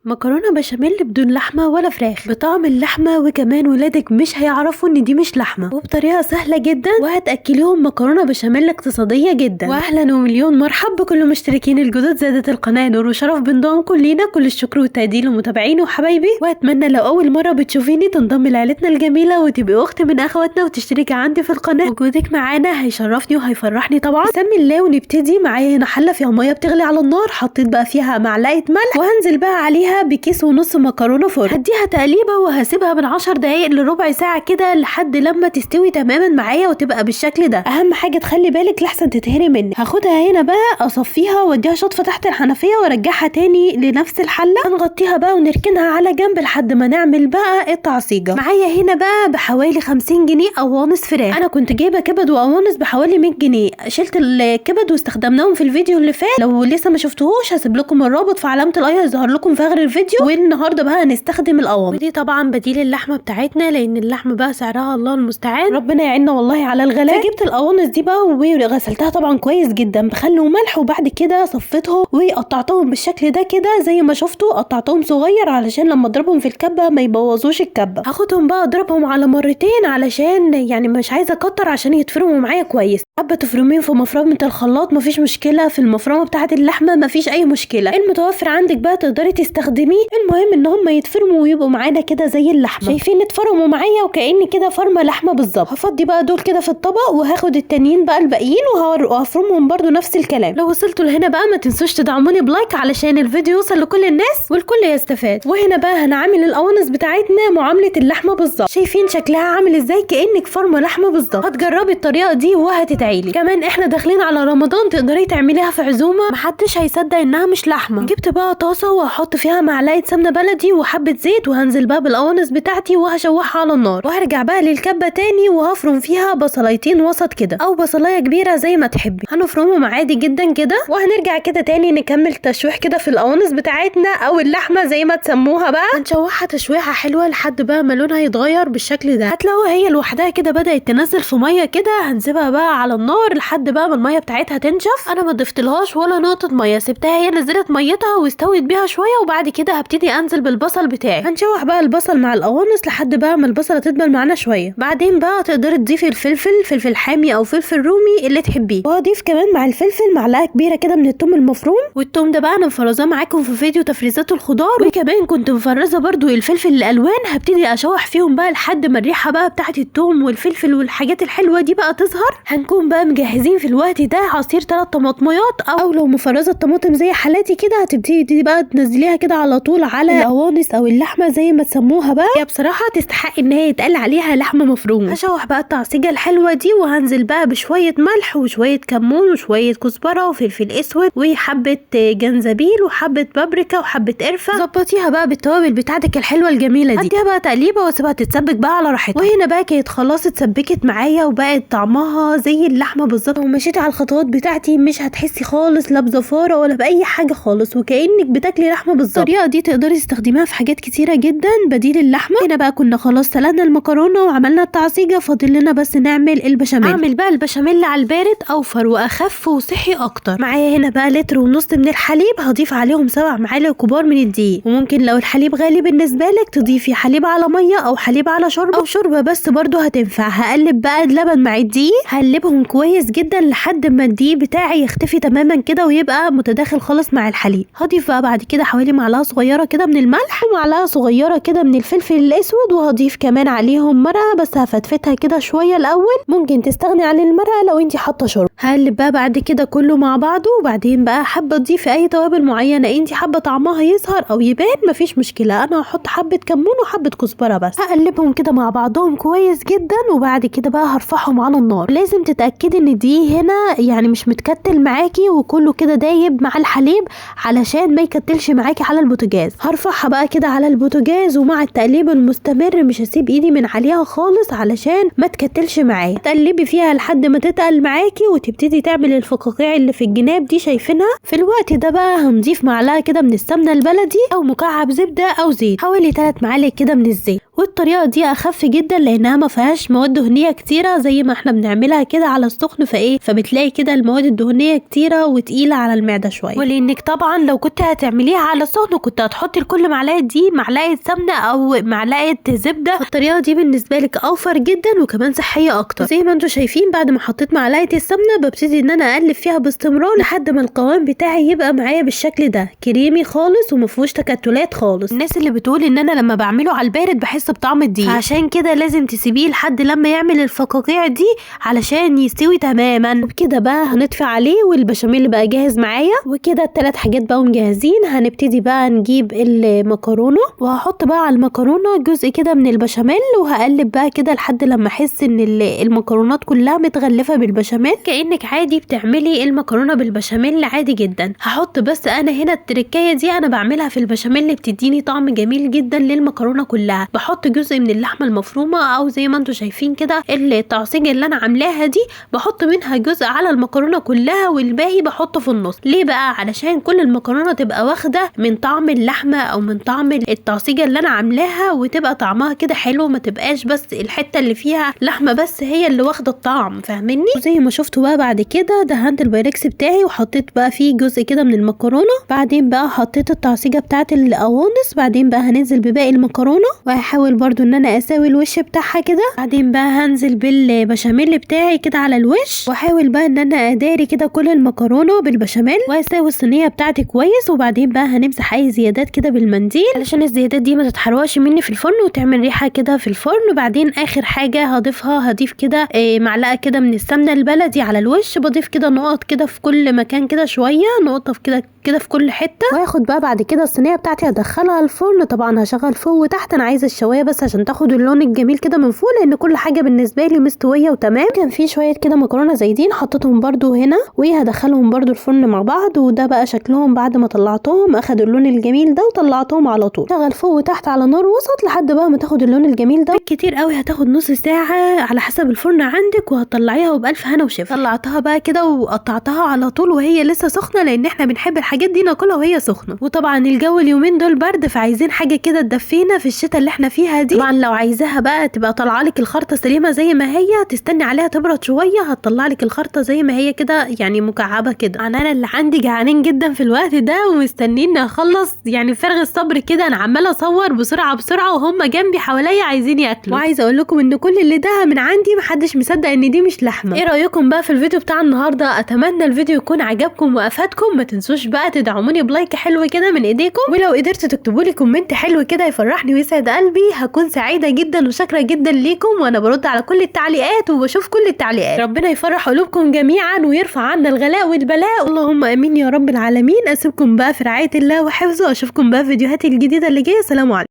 مكرونه بشاميل بدون لحمه ولا فراخ بطعم اللحمه، وكمان ولادك مش هيعرفوا ان دي مش لحمه، وبطريقه سهله جدا، وهتاكليهم مكرونه بشاميل اقتصاديه جدا. واهلا ومليون مرحب بكل مشتركين الجدد زادت القناه نور وشرف بانضمامكم لينا. كل الشكر والتقدير لمتابعيني وحبايبي، واتمنى لو اول مره بتشوفيني تنضمي لعيلتنا الجميله وتبقي اخت من اخواتنا وتشتركي عندي في القناه. وجودك معانا هيشرفني وهيفرحني طبعا. سمي الله ونبتدي. معايا هنا حله فيها ميه بتغلي على النار، حطيت بقى فيها معلقه ملح، وهنزل بقى عليها بكيس ونص مكرونه فرن. هديها تقليبه وهسيبها من 10 دقايق لربع ساعه كده لحد لما تستوي تماما معايا وتبقى بالشكل ده. اهم حاجه تخلي بالك لحسن تتهري منك. هاخدها هنا بقى اصفيها واديها شطفه تحت الحنفيه وارجعها تاني لنفس الحله. هنغطيها بقى ونركنها على جنب لحد ما نعمل بقى التعصيجه. معايا هنا بقى بحوالي 50 جنيه قوانص فراخ. انا كنت جايبه كبد وقوانص بحوالي 100 جنيه. شلت الكبد واستخدمناهم في الفيديو اللي فات، لو لسه ما شفتوهوش هسيب لكم الرابط في علامه الاي هيظهر لكم في اخر الفيديو. والنهارده بقى هنستخدم القوانص، ودي طبعا بديل اللحمه بتاعتنا لان اللحمه بقى سعرها الله المستعان، ربنا يعيننا والله على الغلاء. فجبت القوانص دي بقى وغسلتها طبعا كويس جدا بخل وملح، وبعد كده صفيتهم وقطعتهم بالشكل ده كده زي ما شفتوا. قطعتهم صغير علشان لما اضربهم في الكبه ما يبوظوش الكبه. هاخدهم بقى اضربهم على مرتين علشان يعني مش عايزه اكتر عشان يتفرموا معايا كويس. حابه تفرميهم في مفرمه الخلاط مفيش مشكله، في المفرمه بتاعه اللحمه مفيش اي مشكله، المتوفر عندك بقى تقدري تستخدميه. المهم ان هم يتفرموا ويبقوا معانا كده زي اللحمه. شايفين اتفرموا معايا وكأن كده فرمه لحمه بالظبط. هفضي بقى دول كده في الطبق وهاخد التانيين بقى الباقيين وهفرمهم برده نفس الكلام. لو وصلتوا لهنا بقى ما تنسوش تدعموني بلايك علشان الفيديو يوصل لكل الناس والكل يستفاد. وهنا بقى هنعمل القوانص بتاعتنا معامله اللحمه بالظبط. شايفين شكلها عامل ازاي؟ كأنك فرمه لحمه بالظبط. هتجربي الطريقه دي وهتتعيلي. كمان احنا داخلين على رمضان، تقدري تعمليها في عزومه محدش هيصدق انها مش لحمه. جبت بقى طاسه وهحط فيها معلقه سمنه بلدي وحبه زيت، وهنزل بقى بالقوانص بتاعتي وهشوحها على النار، وهرجع بقى للكبه تاني وهفرم فيها بصلايتين وسط كده او بصلايه كبيره زي ما تحبي. هنفرمهم عادي جدا كده، وهنرجع كده تاني نكمل تشويح كده في القوانص بتاعتنا او اللحمه زي ما تسموها بقى. هنشوحها تشويحه حلوه لحد بقى ما لونها يتغير بالشكل ده. هتلاقوها هي لوحدها كده بدات تنزل في ميه كده. هنسيبها بقى على النار لحد بقى ما الميه بتاعتها تنشف. انا ما ضفتلهاش ولا نقطه ميه، سبتها هي نزلت ميتها واستوت بيها شويه، وبعد كده هبتدي انزل بالبصل بتاعي. هنشوح بقى البصل مع القوانص لحد بقى ما البصله تدبل معانا شويه. بعدين بقى تقدري تضيفي فلفل حامي او فلفل رومي اللي تحبيه، وهضيف كمان مع الفلفل معلقه كبيره كده من الثوم المفروم. والثوم ده بقى انا مفرزاه معاكم في فيديو تفريزات الخضار، وكمان كنت مفرزه برده الفلفل الالوان. هبتدي اشوح فيهم بقى لحد ما الريحه بقى بتاعت الثوم والفلفل والحاجات الحلوه دي بقى تظهر. هنكون بقى مجهزين في الوقت ده عصير 3 طماطميات، او لو مفرزه الطماطم زي حالاتي كده هتبتدي بقى تنزليها كده على طول على القوانص او اللحمه زي ما تسموها بقى. هي بصراحه تستحق ان هي يتقال عليها لحمه مفرومه. هشوح بقى التعصيجه الحلوه دي، وهنزل بقى بشويه ملح وشويه كمون وشويه كزبره وفلفل اسود وحبه جنزبيل وحبه بابريكا وحبه قرفه. ظبطيها بقى بالتوابل بتاعتك الحلوه الجميله دي. اديها بقى تقليبه واسيبها تتسبك بقى على راحتها. وهنا بقى كانت خلاص اتسبكت معايا وبقت طعمها زي اللحمه بالظبط. ومشيتي على الخطوات بتاعتي مش هتحسي خالص لا بزفاره ولا باي حاجه خالص، وكانك بتاكلي لحمه بالظبط. الطريقه دي تقدري تستخدميها في حاجات كتيره جدا بديل اللحمه. هنا بقى كنا خلاص سلقنا المكرونه وعملنا التعصيجه، فاضل لنا بس نعمل البشاميل. اعمل بقى البشاميل على البارد اوفر واخف وصحي اكتر. معايا هنا بقى لتر ونص من الحليب، هضيف عليهم 7 معالق كبار من الدقيق. وممكن لو الحليب غالي بالنسبه لك تضيفي حليب على ميه او حليب على شوربه او شوربه بس برضو هتنفع. هقلب بقى اللبن مع الدقيق، هقلبهم كويس جدا لحد ما الدقيق بتاعي يختفي تماما كده ويبقى متداخل خالص مع الحليب. هضيف بقى بعد كده حوالي معلقه صغيره كده من الملح ومعلقه صغيره كده من الفلفل الاسود، وهضيف كمان عليهم مرقه بس هفتفتها كده شويه الاول. ممكن تستغني عن المرقه لو انت حاطه شوربه. هقلب بقى بعد كده كله مع بعضه. وبعدين بقى حابه تضيفي اي توابل معينه انت حابه طعمها يظهر او يبان مفيش مشكله. انا هحط حبه كمون وحبه كزبره بس. هقلبهم كده مع بعضهم كويس جدا، وبعد كده بقى هرفعهم على النار. لازم تتاكدي ان دي هنا يعني مش متكتل معاكي وكله كده دايب مع الحليب علشان ما يكتلش معاكي على البوتاجاز. هرفعها بقى كده على البوتاجاز، ومع التقليب المستمر مش هسيب ايدي من عليها خالص علشان ما تكتلش معايا. تقلبي فيها لحد ما تتقل معاكي وتبتدي تعمل الفقاقيع اللي في الجناب دي شايفينها. في الوقت ده بقى هنضيف معلقه كده من السمنه البلدي او مكعب زبده او زيت، حوالي 3 معالق كده من الزيت. والطريقه دي اخف جدا لانها ما فيهاش مواد دهنيه كتيره زي ما احنا بنعملها كده على السخن، فبتلاقي كده المواد الدهنيه كتيره وتقيله على المعده شويه. ولانك طبعا لو كنت هتعمليها على السخن كنت هتحطي لكل معلقه دي معلقه سمنه او معلقه زبده، فالطريقه دي بالنسبه لك اوفر جدا وكمان صحيه اكتر. زي ما انتم شايفين بعد ما حطيت معلقه السمنه ببتدي ان انا اقلب فيها باستمرار لحد ما القوام بتاعي يبقى معايا بالشكل ده، كريمي خالص وما فيهوش تكتلات خالص. الناس اللي بتقول ان انا لما بعمله على البارد بحس بطعم الدقيق، فعشان كده لازم تسيبيه لحد لما يعمل الفقاقيع دي علشان يستوي تماما. وبكده بقى هنطفي عليه والبشاميل بقى جاهز معايا. وكده الثلاث حاجات بقوا مجهزين. هنبتدي بقى نجيب المكرونه وهحط بقى على المكرونه جزء كده من البشاميل وهقلب بقى كده لحد لما احس ان المكرونات كلها متغلفه بالبشاميل كانك عادي بتعملي المكرونه بالبشاميل عادي جدا. هحط بس انا هنا التركايه دي انا بعملها في البشاميل اللي بتديني طعم جميل جدا للمكرونه كلها. بحط جزء من اللحمه المفرومه او زي ما انتم شايفين كده التعصيجه اللي انا عاملاها دي بحط منها جزء على المكرونه كلها والباقي بحطه في النص. ليه بقى؟ علشان كل المكرونه تبقى واخده من طعم اللحمه او من طعم التعصيجه اللي انا عاملاها وتبقى طعمها كده حلو، ما تبقاش بس الحته اللي فيها لحمه بس هي اللي واخده الطعم، فاهميني؟ وزي ما شفتوا بقى بعد كده دهنت البايركس بتاعي وحطيت بقى فيه جزء كده من المكرونه. بعدين بقى حطيت التعصيجه بتاعت القوانص. بعدين بقى هننزل بباقي المكرونه وهحاول برضو ان انا اساوي الوش بتاعها كده. بعدين بقى هنزل بالبشاميل بتاعي كده على الوش واحاول بقى ان انا اداري كده كل المكرونه بالبشاميل واساوي الصينيه بتاعتي كويس. وبعدين بقى هنمسح اي زيادات كده بالمنديل علشان الزيادات دي ما تتحرقش مني في الفرن وتعمل ريحه كده في الفرن. وبعدين اخر حاجه هضيف كده معلقه كده من السمنه البلدي على الوش. بضيف كده نقط كده في كل مكان كده شويه، نقطه في كده في كل حته. واخد بقى بعد كده الصينيه بتاعتي هدخلها الفرن. طبعا هشغل فوق وتحت، انا عايزه الشوايه بس عشان تاخد اللون الجميل كده من فوق لان كل حاجه بالنسبه لي مستويه وتمام. كان في شويه كده مكرونه زايدين حطيتهم برضو هنا وهدخلهم برضو الفرن مع بعض. وده بقى شكلهم بعد ما طلعتهم اخدوا اللون الجميل ده وطلعتهم على طول. شغل فوق وتحت على نار وسط لحد بقى ما تاخد اللون الجميل ده. كتير قوي هتاخد نص ساعه على حسب الفرن عندك وهتطلعيها وبالف هنا وشفا. طلعتها بقى كده وقطعتها على طول وهي لسه سخنه لان احنا بنحب الحاجات دي ناكلها وهي سخنه. وطبعا الجو اليومين دول برد فعايزين حاجه كده تدفينا في الشتاء اللي احنا فيها دي. طبعا لو عايزاها بقى تبقى طالعه لك الخرطه سليمه زي ما هي تستني عليها تبرد شويه هتطلع لك الخرطه زي ما هي كده يعني مكعبه كده. انا اللي عندي جعانين جدا في الوقت ده ومستنيني اخلص يعني فارغ الصبر كده. انا عماله اصور بسرعه وهم جنبي حواليا عايزين ياكلوا. وعايزه اقول لكم ان كل اللي ده من عندي محدش مصدق ان دي مش لحمه. ايه رايكم بقى في الفيديو بتاع النهارده؟ اتمنى الفيديو يكون عجبكم وافادكم. ما تنسوش بقى تدعموني بلايك حلو كده من ايديكم، ولو قدرتوا تكتبوا لي كومنت حلو كده يفرحني ويسعد قلبي هكون سعيده جدا وشاكره جدا ليكم. وانا برد على كل التعليقات وبشوف كل التعليقات. ربنا يفرح قلوبكم جميعا ويرفع عنا الغلاء والبلاء اللهم امين يا رب العالمين. اسيبكم بقى في رعايه الله وحفظه واشوفكم بقى في فيديوهاتي الجديده اللي جايه. سلام عليكم.